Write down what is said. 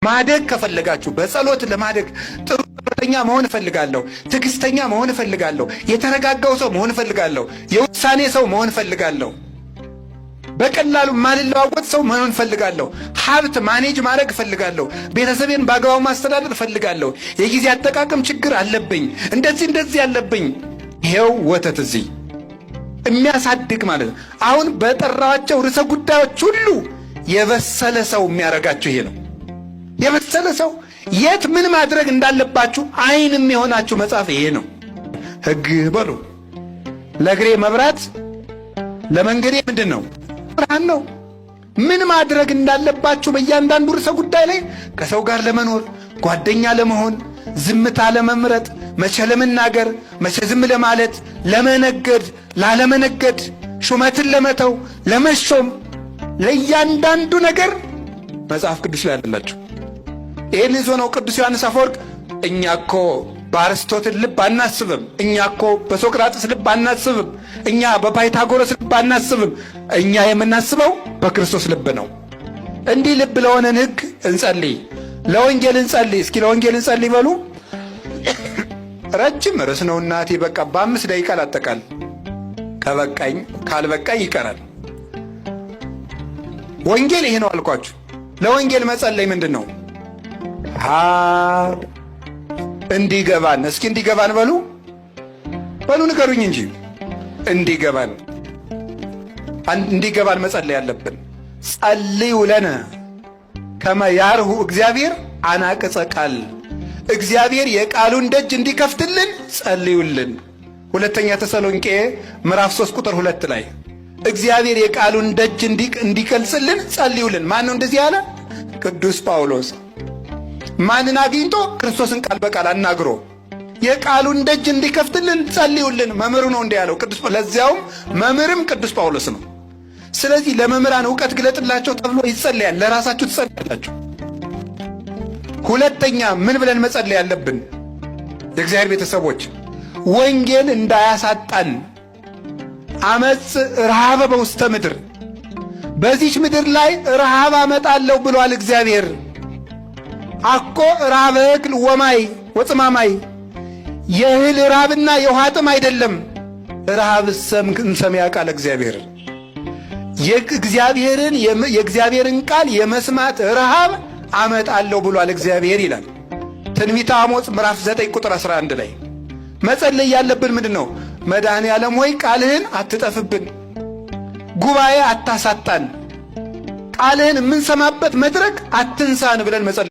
ማደግ ከፈለጋችሁ በጸሎት ለማደግ ጥሩተኛ መሆን እፈልጋለሁ፣ ትዕግስተኛ መሆን እፈልጋለሁ፣ የተረጋጋው ሰው መሆን እፈልጋለሁ፣ የውሳኔ ሰው መሆን እፈልጋለሁ፣ በቀላሉ ማልለዋወጥ ሰው መሆን እፈልጋለሁ፣ ሀብት ማኔጅ ማድረግ እፈልጋለሁ፣ ቤተሰቤን በአግባቡ ማስተዳደር እፈልጋለሁ፣ የጊዜ አጠቃቀም ችግር አለብኝ፣ እንደዚህ ያለብኝ። ይሄው ወተት እዚህ የሚያሳድግ ማለት ነው። አሁን በጠራቸው ርዕሰ ጉዳዮች ሁሉ የበሰለ ሰው የሚያረጋችሁ ይሄ ነው። የበሰለ ሰው የት ምን ማድረግ እንዳለባችሁ አይን የሚሆናችሁ መጽሐፍ ይሄ ነው። ሕግ በሉ ለእግሬ መብራት ለመንገዴ ምንድን ነው? ብርሃን ነው። ምን ማድረግ እንዳለባችሁ በእያንዳንዱ ርዕሰ ጉዳይ ላይ ከሰው ጋር ለመኖር ጓደኛ ለመሆን ዝምታ ለመምረጥ መቼ ለመናገር መቼ ዝም ለማለት ለመነገድ ላለመነገድ ሹመትን ለመተው ለመሾም ለእያንዳንዱ ነገር መጽሐፍ ቅዱስ ላይ አላችሁ። ይህን ይዞ ነው ቅዱስ ዮሐንስ አፈወርቅ እኛ እኮ በአርስቶትል ልብ አናስብም፣ እኛ እኮ በሶቅራጥስ ልብ አናስብም፣ እኛ በፓይታጎረስ ልብ አናስብም፣ እኛ የምናስበው በክርስቶስ ልብ ነው። እንዲህ ልብ ለሆነን ሕግ እንጸልይ፣ ለወንጌል እንጸልይ። እስኪ ለወንጌል እንጸልይ በሉ። ረጅም ርዕስ ነው እናቴ። በቃ በ5 ደቂቃ ላጠቃል። ከበቃኝ ካልበቃኝ ይቀራል። ወንጌል ይሄ ነው አልኳችሁ። ለወንጌል መጸለይ ምንድን ነው? እንዲገባን። እስኪ እንዲገባን በሉ ንገሩኝ እንጂ እንዲገባን መጸለይ ያለብን። ጸልዩ ለነ ከመ ያርሁ እግዚአብሔር አናቅጸ ቃል። እግዚአብሔር የቃሉን ደጅ እንዲከፍትልን ጸልዩልን። ሁለተኛ ተሰሎንቄ ምዕራፍ 3 ቁጥር 2 ላይ እግዚአብሔር የቃሉን ደጅ እንዲገልጽልን ጸልዩልን። ማን ነው እንደዚህ ያለ? ቅዱስ ጳውሎስ። ማንን አግኝቶ? ክርስቶስን ቃል በቃል አናግሮ የቃሉን ደጅ እንዲከፍትልን ጸልዩልን። መምህሩ ነው እንዲህ ያለው ቅዱስ። ለዚያውም መምህርም ቅዱስ ጳውሎስ ነው። ስለዚህ ለመምህራን ዕውቀት ግለጥላቸው ተብሎ ይጸለያል። ለራሳችሁ ትጸልያላችሁ። ሁለተኛ ምን ብለን መጸለይ ያለብን? የእግዚአብሔር ቤተሰቦች ወንጌል እንዳያሳጣን። አመፅ ረሃበ በውስተ ምድር፣ በዚች ምድር ላይ ረሃብ አመጣለሁ ብሏል እግዚአብሔር። አኮ ረሃበ እክል ወማይ ወጽማማይ፣ የእህል ረሃብና የውሃ ጥም አይደለም። ረሃብ ሰም ያውቃል እግዚአብሔር። የእግዚአብሔርን ቃል የመስማት ረሃብ አመጣለሁ ብሏል እግዚአብሔር ይላል ትንቢተ አሞጽ ምዕራፍ 9 ቁጥር 11 ላይ። መጸለይ ያለብን ምንድን ነው? መድኃኔ ዓለም ሆይ ቃልህን አትጠፍብን፣ ጉባኤ አታሳጣን፣ ቃልህን የምንሰማበት መድረክ አትንሳን ብለን መጸለይ